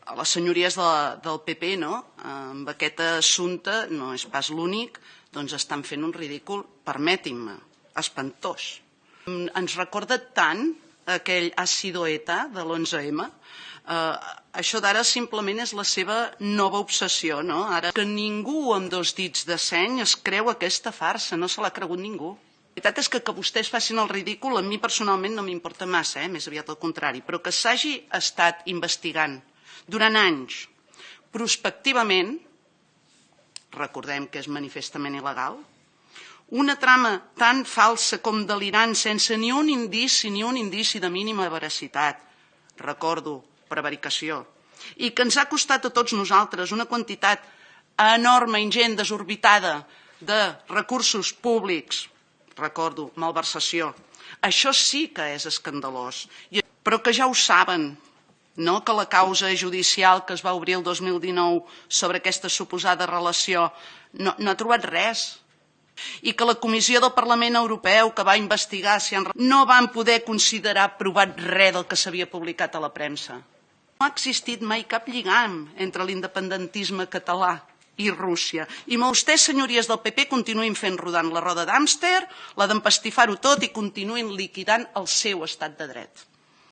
a les senyories del PP, amb aquest assumpte, no és pas l'únic, doncs estan fent un ridícul, permetin-me, espantós. Ens recorda tant aquell ha sido ETA de l'11M. Això d'ara simplement és la seva nova obsessió, no? Ara que ningú amb dos dits de seny es creu aquesta farsa, no se l'ha cregut ningú. La veritat és que vostès facin el ridícul, a mi personalment no m'importa massa, més aviat al contrari, però que s'hagi estat investigant durant anys, prospectivament, recordem que és manifestament il·legal, una trama tan falsa com delirant, sense ni un indici de mínima veracitat, recordo, prevaricació, i que ens ha costat a tots nosaltres una quantitat enorme, ingent, desorbitada de recursos públics, recordo, malversació. Això sí que és escandalós, però que ja ho saben, no? Que la causa judicial que es va obrir el 2019 sobre aquesta suposada relació no ha trobat res, i que la Comissió del Parlament Europeu que va investigar no van poder considerar provat res del que s'havia publicat a la premsa. No ha existit mai cap lligam entre l'independentisme català i Rússia. I vostès, senyories del PP, continuïn fent rodant la roda d'hàmster, la d'empastifar-ho tot i continuïn liquidant el seu estat de dret.